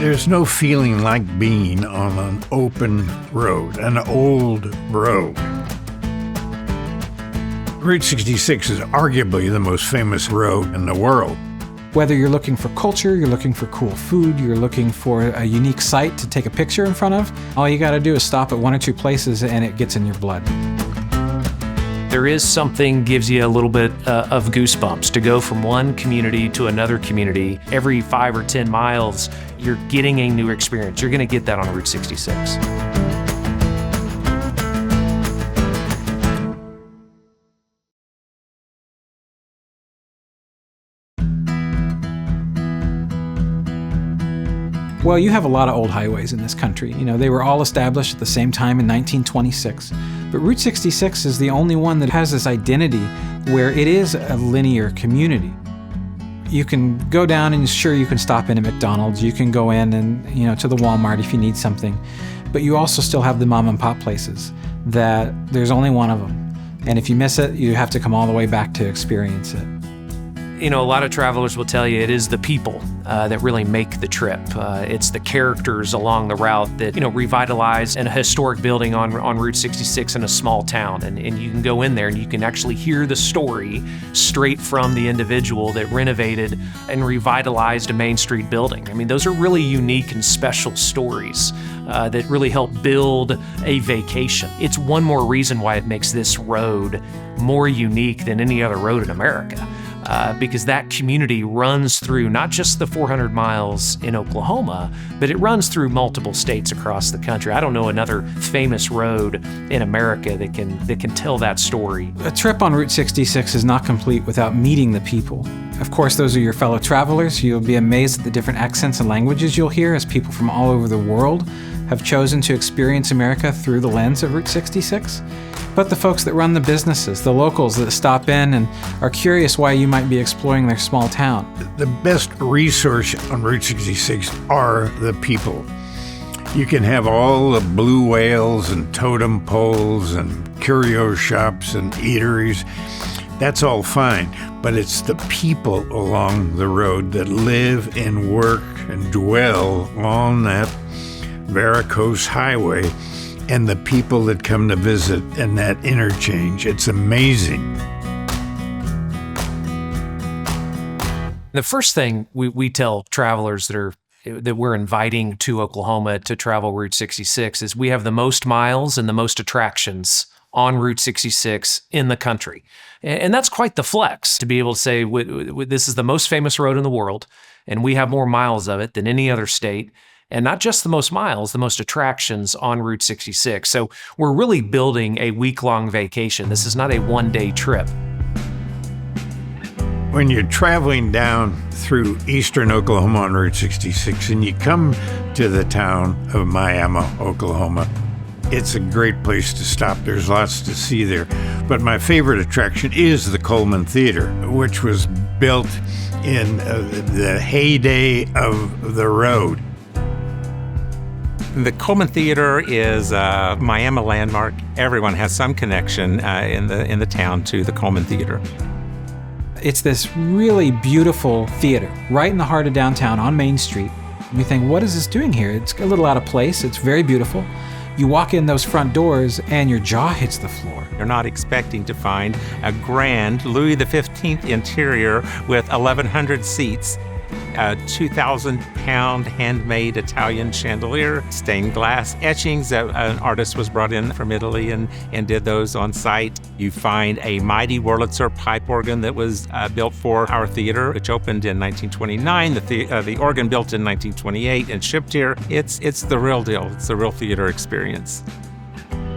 There's no feeling like being on an open road, an old road. Route 66 is arguably the most famous road in the world. Whether you're looking for culture, you're looking for cool food, you're looking for a unique site to take a picture in front of, all you got to do is stop at one or two places and it gets in your blood. There is something gives you a little bit of goosebumps to go from one community to another community. Every 5 or 10 miles, you're getting a new experience. You're going to get that on Route 66. Well, you have a lot of old highways in this country. You know, they were all established at the same time in 1926. But Route 66 is the only one that has this identity where it is a linear community. You can go down and sure, you can stop in at McDonald's. You can go in and, to the Walmart if you need something. But you also still have the mom and pop places that there's only one of them. And if you miss it, you have to come all the way back to experience it. A lot of travelers will tell you it is the people that really make the trip. It's the characters along the route that, revitalize a historic building on Route 66 in a small town. And you can go in there and you can actually hear the story straight from the individual that renovated and revitalized a Main Street building. I mean, those are really unique and special stories that really help build a vacation. It's one more reason why it makes this road more unique than any other road in America. Because that community runs through not just the 400 miles in Oklahoma, but it runs through multiple states across the country. I don't know another famous road in America that can tell that story. A trip on Route 66 is not complete without meeting the people. Of course, those are your fellow travelers. You'll be amazed at the different accents and languages you'll hear as people from all over the world have chosen to experience America through the lens of Route 66. But the folks that run the businesses, the locals that stop in and are curious why you might be exploring their small town. The best resource on Route 66 are the people. You can have all the blue whales and totem poles and curio shops and eateries. That's all fine, but it's the people along the road that live and work and dwell on that varicose highway, and the people that come to visit and that interchange. It's amazing. The first thing we tell travelers that we're inviting to Oklahoma to travel Route 66 is we have the most miles and the most attractions on Route 66 in the country. And that's quite the flex to be able to say this is the most famous road in the world, and we have more miles of it than any other state. And not just the most miles, the most attractions on Route 66. So we're really building a week-long vacation. This is not a one-day trip. When you're traveling down through eastern Oklahoma on Route 66 and you come to the town of Miami, Oklahoma, it's a great place to stop. There's lots to see there. But my favorite attraction is the Coleman Theater, which was built in the heyday of the road. The Coleman Theater is a Miami landmark. Everyone has some connection in the town to the Coleman Theater. It's this really beautiful theater right in the heart of downtown on Main Street. And you think, what is this doing here? It's a little out of place. It's very beautiful. You walk in those front doors and your jaw hits the floor. You're not expecting to find a grand Louis XV interior with 1,100 seats. A 2,000-pound handmade Italian chandelier, stained glass etchings. An artist was brought in from Italy and did those on site. You find a mighty Wurlitzer pipe organ that was built for our theater, which opened in 1929. The organ built in 1928 and shipped here. It's the real deal. It's the real theater experience.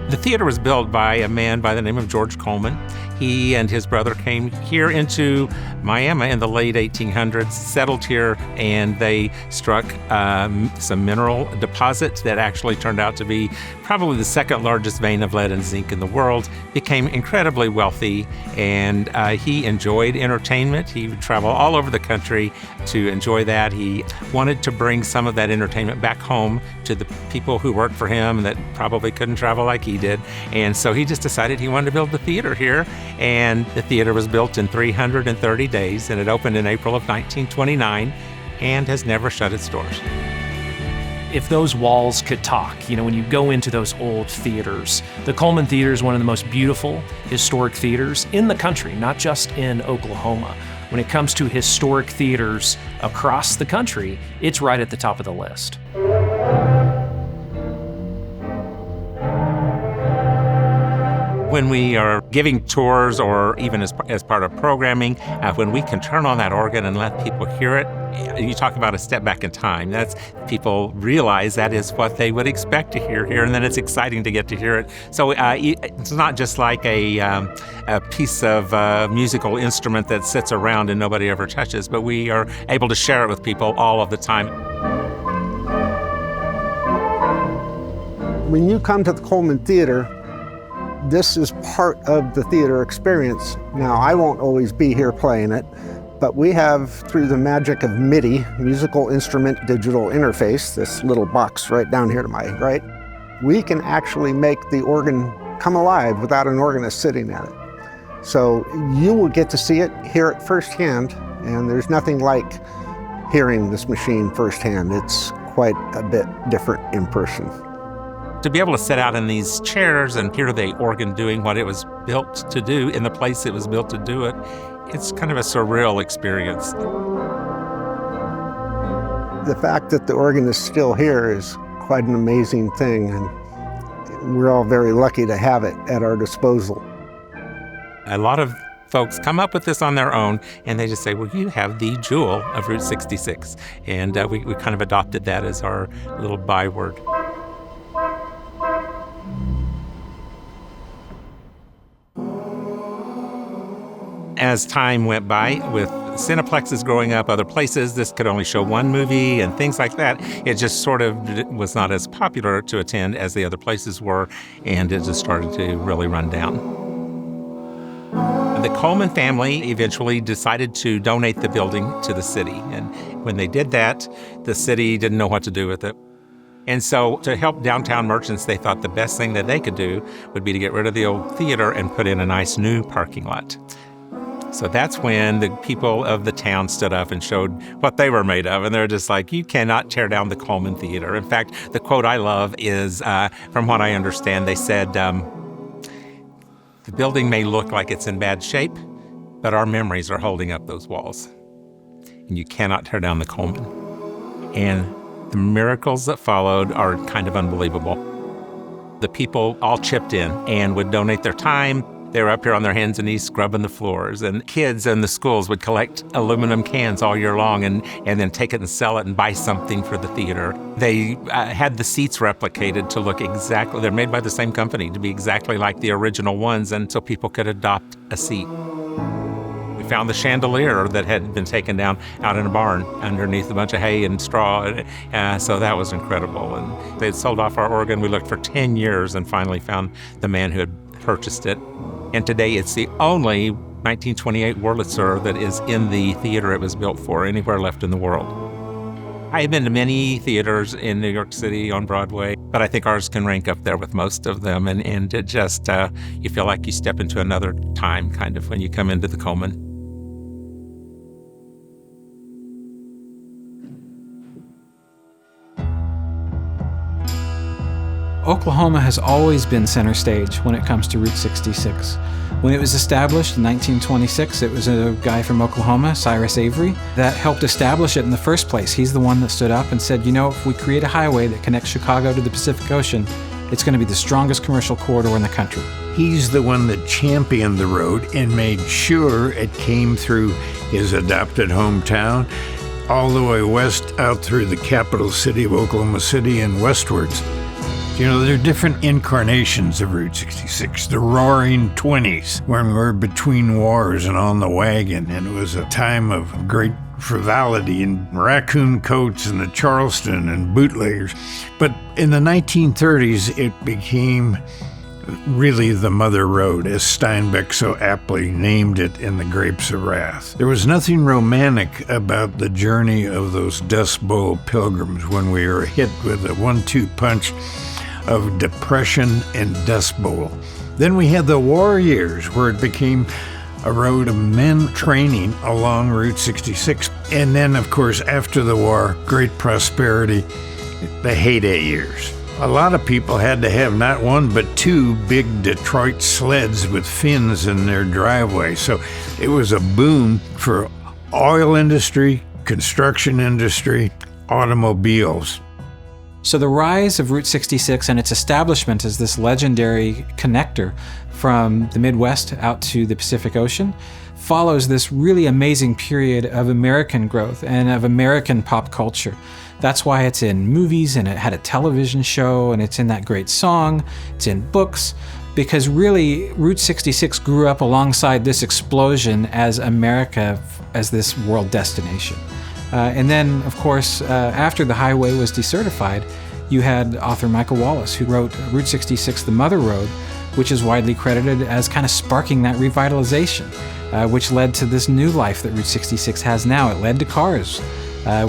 The theater was built by a man by the name of George Coleman. He and his brother came here into Miami in the late 1800s, settled here, and they struck some mineral deposits that actually turned out to be probably the second largest vein of lead and zinc in the world, became incredibly wealthy, and he enjoyed entertainment. He would travel all over the country to enjoy that. He wanted to bring some of that entertainment back home to the people who worked for him that probably couldn't travel like he did. And so he just decided he wanted to build the theater here. And the theater was built in 330 days, and it opened in April of 1929 and has never shut its doors. If those walls could talk, when you go into those old theaters, the Coleman Theater is one of the most beautiful historic theaters in the country, not just in Oklahoma. When it comes to historic theaters across the country, it's right at the top of the list. When we are giving tours or even as part of programming, when we can turn on that organ and let people hear it, you talk about a step back in time. That's people realize that is what they would expect to hear here, and then it's exciting to get to hear it. So it's not just like a piece of musical instrument that sits around and nobody ever touches, but we are able to share it with people all of the time. When you come to the Coleman Theater, this is part of the theater experience. Now, I won't always be here playing it, but we have, through the magic of MIDI, musical instrument digital interface, this little box right down here to my right, we can actually make the organ come alive without an organist sitting at it. So you will get to see it, hear it firsthand, and there's nothing like hearing this machine firsthand. It's quite a bit different in person. To be able to sit out in these chairs and hear the organ doing what it was built to do in the place it was built to do it, it's kind of a surreal experience. The fact that the organ is still here is quite an amazing thing, and we're all very lucky to have it at our disposal. A lot of folks come up with this on their own, and they just say, well, you have the jewel of Route 66. And we kind of adopted that as our little byword. As time went by, with Cineplexes growing up other places, this could only show one movie and things like that. It just sort of was not as popular to attend as the other places were, and it just started to really run down. The Coleman family eventually decided to donate the building to the city, and when they did that, the city didn't know what to do with it. And so to help downtown merchants, they thought the best thing that they could do would be to get rid of the old theater and put in a nice new parking lot. So that's when the people of the town stood up and showed what they were made of. And they're just like, you cannot tear down the Coleman Theater. In fact, the quote I love is, from what I understand, they said, the building may look like it's in bad shape, but our memories are holding up those walls. And you cannot tear down the Coleman. And the miracles that followed are kind of unbelievable. The people all chipped in and would donate their time. They were up here on their hands and knees scrubbing the floors, and kids in the schools would collect aluminum cans all year long and then take it and sell it and buy something for the theater. They had the seats replicated to look exactly, they're made by the same company, to be exactly like the original ones, and so people could adopt a seat. We found the chandelier that had been taken down out in a barn underneath a bunch of hay and straw, so that was incredible. And they had sold off our organ. We looked for 10 years and finally found the man who had purchased it. And today it's the only 1928 Wurlitzer that is in the theater it was built for, anywhere left in the world. I have been to many theaters in New York City on Broadway, but I think ours can rank up there with most of them. And it just, you feel like you step into another time, kind of, when you come into the Coleman. Oklahoma has always been center stage when it comes to Route 66. When it was established in 1926, it was a guy from Oklahoma, Cyrus Avery, that helped establish it in the first place. He's the one that stood up and said, if we create a highway that connects Chicago to the Pacific Ocean, it's going to be the strongest commercial corridor in the country. He's the one that championed the road and made sure it came through his adopted hometown, all the way west out through the capital city of Oklahoma City and westwards. There are different incarnations of Route 66. The Roaring 20s, when we were between wars and on the wagon, and it was a time of great frivolity and raccoon coats and the Charleston and bootleggers. But in the 1930s, it became really the Mother Road, as Steinbeck so aptly named it in The Grapes of Wrath. There was nothing romantic about the journey of those Dust Bowl pilgrims when we were hit with a 1-2 punch of depression and Dust Bowl. Then we had the war years, where it became a road of men training along Route 66. And then, of course, after the war, great prosperity, the heyday years. A lot of people had to have not one but two big Detroit sleds with fins in their driveway. So it was a boom for oil industry, construction industry, automobiles. So the rise of Route 66 and its establishment as this legendary connector from the Midwest out to the Pacific Ocean follows this really amazing period of American growth and of American pop culture. That's why it's in movies, and it had a television show, and it's in that great song, it's in books, because really Route 66 grew up alongside this explosion as America, as this world destination. And then, of course, after the highway was decertified, you had author Michael Wallace, who wrote Route 66, The Mother Road, which is widely credited as kind of sparking that revitalization, which led to this new life that Route 66 has now. It led to cars,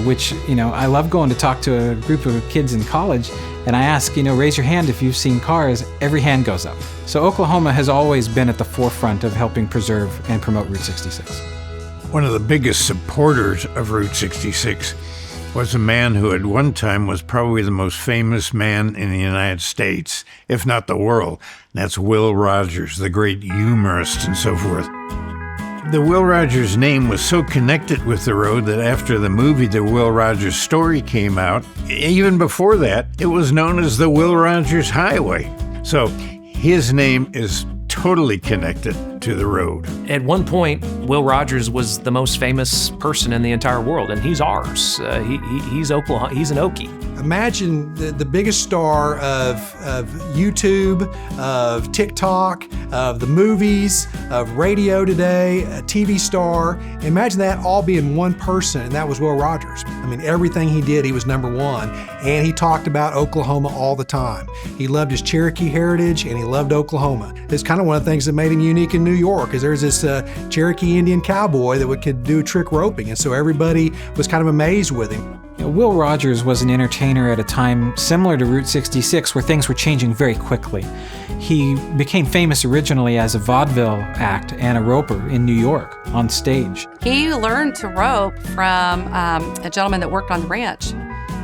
which, I love going to talk to a group of kids in college, and I ask, raise your hand if you've seen cars. Every hand goes up. So Oklahoma has always been at the forefront of helping preserve and promote Route 66. One of the biggest supporters of Route 66 was a man who at one time was probably the most famous man in the United States, if not the world. That's Will Rogers, the great humorist and so forth. The Will Rogers name was so connected with the road that after the movie The Will Rogers Story came out, even before that, it was known as the Will Rogers Highway. So his name is totally connected to the road. At one point, Will Rogers was the most famous person in the entire world, and he's ours. He's Oklahoma. He's an Okie. Imagine the biggest star of YouTube, of TikTok, of the movies, of radio today, a TV star. Imagine that all being one person, and that was Will Rogers. I mean, everything he did, he was number one, and he talked about Oklahoma all the time. He loved his Cherokee heritage, and he loved Oklahoma. It's kind of one of the things that made him unique in New York, is there's this Cherokee Indian cowboy that could do trick roping, and so everybody was kind of amazed with him. Will Rogers was an entertainer at a time similar to Route 66 where things were changing very quickly. He became famous originally as a vaudeville act and a roper in New York on stage. He learned to rope from a gentleman that worked on the ranch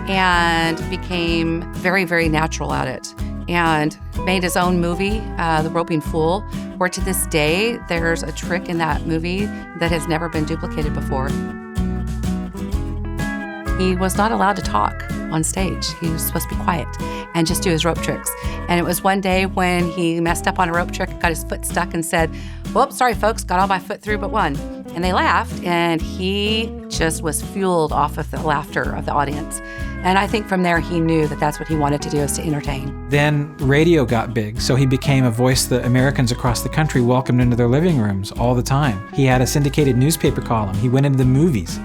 and became very, very natural at it, and made his own movie, The Roping Fool, where to this day there's a trick in that movie that has never been duplicated before. He was not allowed to talk on stage. He was supposed to be quiet and just do his rope tricks. And it was one day when he messed up on a rope trick, got his foot stuck, and said, "Whoops, sorry folks, got all my foot through but one." And they laughed, and he just was fueled off of the laughter of the audience. And I think from there he knew that that's what he wanted to do, is to entertain. Then radio got big, so he became a voice that Americans across the country welcomed into their living rooms all the time. He had a syndicated newspaper column. He went into the movies.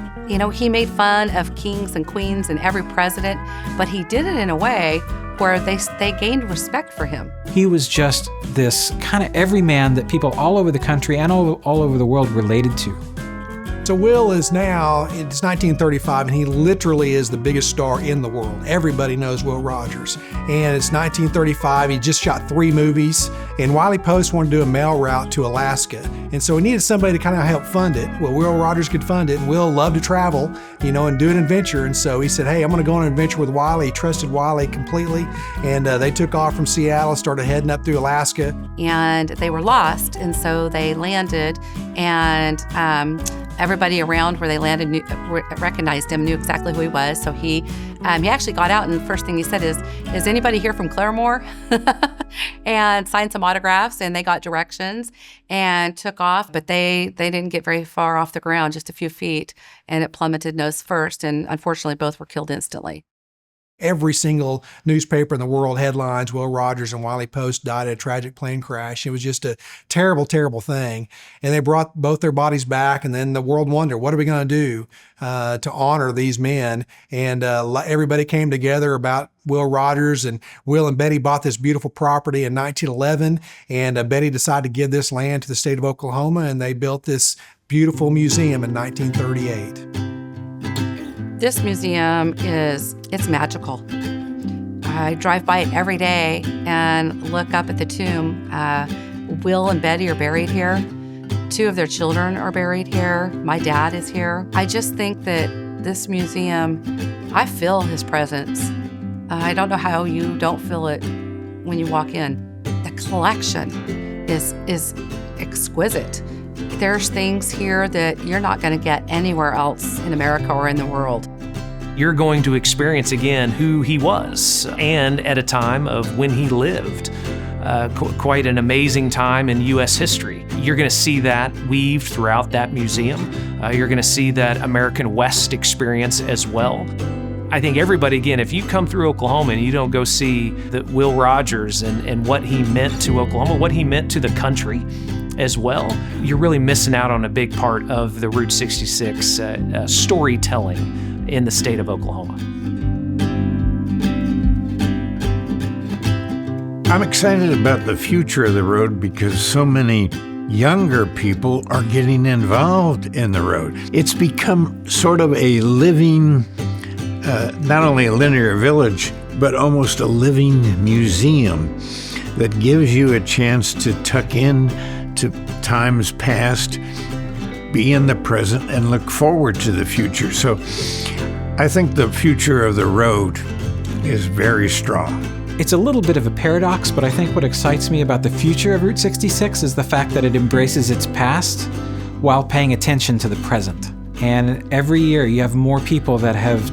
He made fun of kings and queens and every president, but he did it in a way where they gained respect for him. He was just this kind of everyman that people all over the country and all over the world related to. So Will is now, it's 1935, and he literally is the biggest star in the world. Everybody knows Will Rogers. And it's 1935, he just shot 3 movies, and Wiley Post wanted to do a mail route to Alaska. And so he needed somebody to kind of help fund it. Well, Will Rogers could fund it, and Will loved to travel, and do an adventure. And so he said, hey, I'm gonna go on an adventure with Wiley. He trusted Wiley completely. And they took off from Seattle, started heading up through Alaska. And they were lost, and so they landed, and everybody around where they landed recognized him, knew exactly who he was. So he actually got out, and the first thing he said is anybody here from Claremore? And signed some autographs, and they got directions and took off. But they didn't get very far off the ground, just a few feet, and it plummeted nose first. And unfortunately, both were killed instantly. Every single newspaper in the world headlines, Will Rogers and Wiley Post died in a tragic plane crash. It was just a terrible, terrible thing. And they brought both their bodies back, and then the world wondered, what are we going to do to honor these men? And everybody came together about Will Rogers, and Will and Betty bought this beautiful property in 1911, and Betty decided to give this land to the state of Oklahoma, and they built this beautiful museum in 1938. This museum it's magical. I drive by it every day and look up at the tomb. Will and Betty are buried here. 2 of their children are buried here. My dad is here. I just think that this museum, I feel his presence. I don't know how you don't feel it when you walk in. The collection is exquisite. There's things here that you're not going to get anywhere else in America or in the world. You're going to experience again who he was, and at a time of when he lived. Quite an amazing time in U.S. history. You're going to see that weaved throughout that museum. You're going to see that American West experience as well. I think everybody, again, if you come through Oklahoma and you don't go see Will Rogers and what he meant to Oklahoma, what he meant to the country as well, you're really missing out on a big part of the Route 66 storytelling in the state of Oklahoma. I'm excited about the future of the road because so many younger people are getting involved in the road. It's become sort of a living, not only a linear village, but almost a living museum that gives you a chance to tuck in to times past, be in the present, and look forward to the future. So I think the future of the road is very strong. It's a little bit of a paradox, but I think what excites me about the future of Route 66 is the fact that it embraces its past while paying attention to the present. And every year you have more people that have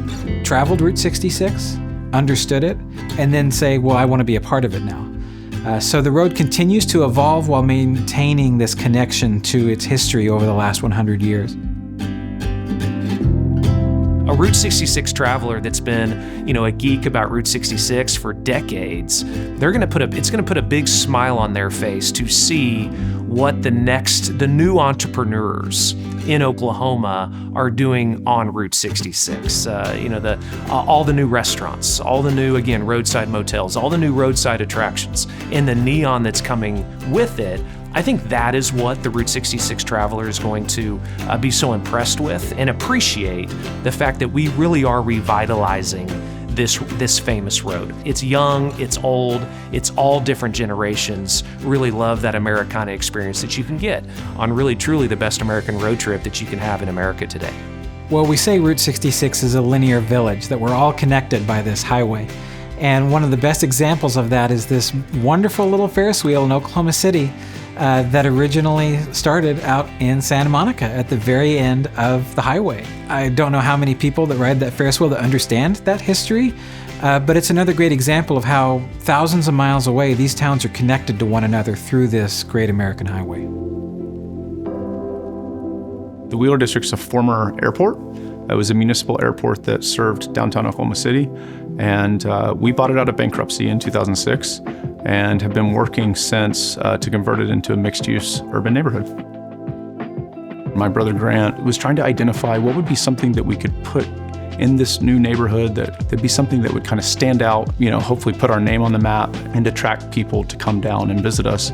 traveled Route 66, understood it, and then say, well, I want to be a part of it now. So the road continues to evolve while maintaining this connection to its history over the last 100 years. A Route 66 traveler that's been, a geek about Route 66 for decades, it's going to put a big smile on their face to see what the new entrepreneurs in Oklahoma are doing on Route 66. All the new restaurants, all the new, again, roadside motels, all the new roadside attractions, and the neon that's coming with it. I think that is what the Route 66 traveler is going to be so impressed with and appreciate the fact that we really are revitalizing this famous road. It's young, it's old, it's all different generations. Really love that Americana experience that you can get on really truly the best American road trip that you can have in America today. Well, we say Route 66 is a linear village, that we're all connected by this highway. And one of the best examples of that is this wonderful little Ferris wheel in Oklahoma City that originally started out in Santa Monica at the very end of the highway. I don't know how many people that ride that Ferris wheel that understand that history, but it's another great example of how thousands of miles away these towns are connected to one another through this great American highway. The Wheeler District's a former airport. It was a municipal airport that served downtown Oklahoma City, and we bought it out of bankruptcy in 2006 and have been working since to convert it into a mixed-use urban neighborhood. My brother Grant was trying to identify what would be something that we could put in this new neighborhood that'd be something that would kind of stand out, hopefully put our name on the map and attract people to come down and visit us.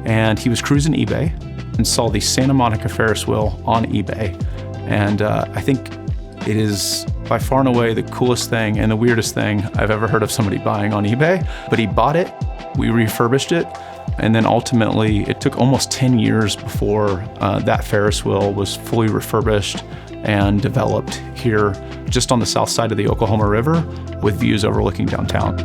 And he was cruising eBay and saw the Santa Monica Ferris wheel on eBay. And I think it is by far and away the coolest thing and the weirdest thing I've ever heard of somebody buying on eBay. But he bought it, we refurbished it, and then ultimately it took almost 10 years before that Ferris wheel was fully refurbished and developed here just on the south side of the Oklahoma River with views overlooking downtown.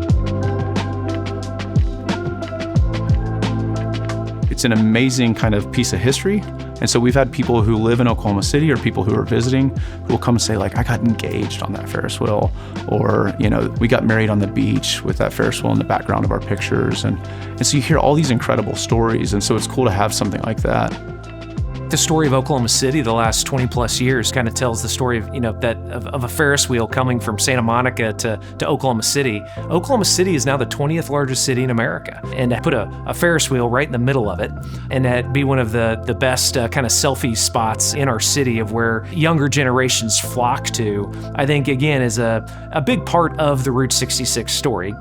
It's an amazing kind of piece of history. And so we've had people who live in Oklahoma City or people who are visiting who will come and say, like, I got engaged on that Ferris wheel, or, we got married on the beach with that Ferris wheel in the background of our pictures. And so you hear all these incredible stories. And so it's cool to have something like that. The story of Oklahoma City the last 20 plus years kind of tells the story of, of a Ferris wheel coming from Santa Monica to Oklahoma City. Oklahoma City is now the 20th largest city in America. And to put a Ferris wheel right in the middle of it and that be one of the best kind of selfie spots in our city of where younger generations flock to, I think, again, is a big part of the Route 66 story.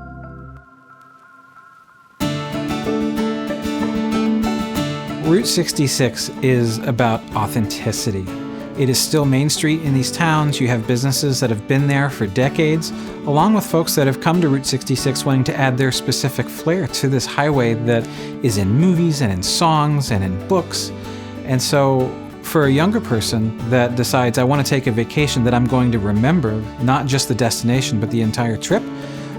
Route 66 is about authenticity. It is still Main Street in these towns. You have businesses that have been there for decades, along with folks that have come to Route 66 wanting to add their specific flair to this highway that is in movies and in songs and in books. And so for a younger person that decides, I want to take a vacation that I'm going to remember, not just the destination, but the entire trip,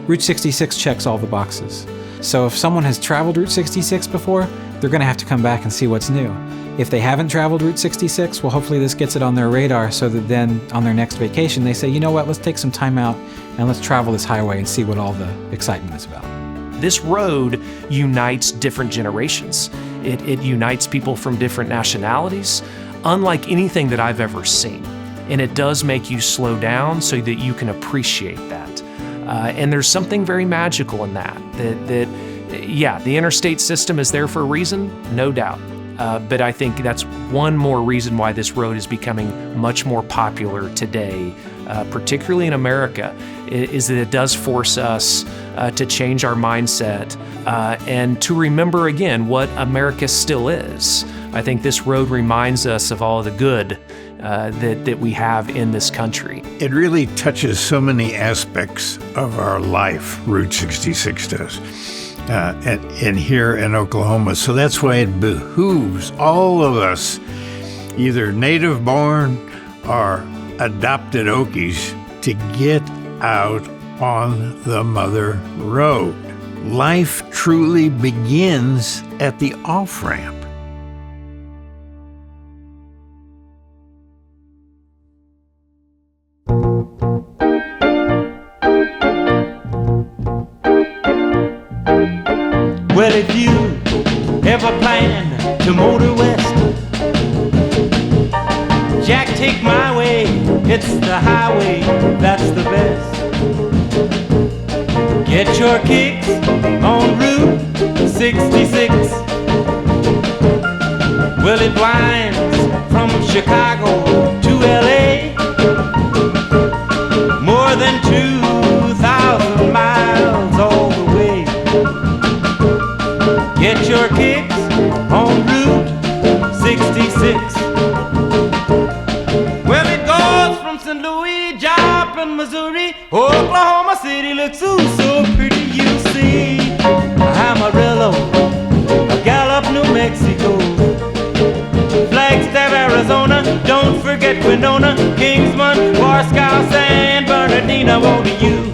Route 66 checks all the boxes. So if someone has traveled Route 66 before, they're going to have to come back and see what's new. If they haven't traveled Route 66, well, hopefully this gets it on their radar so that then on their next vacation, they say, you know what, let's take some time out and let's travel this highway and see what all the excitement is about. This road unites different generations. It unites people from different nationalities, unlike anything that I've ever seen. And it does make you slow down so that you can appreciate that. And there's something very magical in that the interstate system is there for a reason, no doubt. But I think that's one more reason why this road is becoming much more popular today, particularly in America, is that it does force us to change our mindset and to remember again what America still is. I think this road reminds us of all the good that we have in this country. It really touches so many aspects of our life, Route 66 does. And here in Oklahoma. So that's why it behooves all of us, either native born or adopted Okies, to get out on the Mother Road. Life truly begins at the off-ramp. Well, if you ever plan to motor west, Jack, take my way, it's the highway, that's the best. Get your kicks on Route 66. Well, it winds from Chicago to LA, more than 2,000 miles all the way. Get your kicks on Route 66. Well, it goes from St. Louis, Joplin, Missouri, Oklahoma City looks so pretty, you see. Amarillo, Gallup, New Mexico, Flagstaff, Arizona, don't forget Winona, Kingsman, Wasco, San Bernardino, won't you?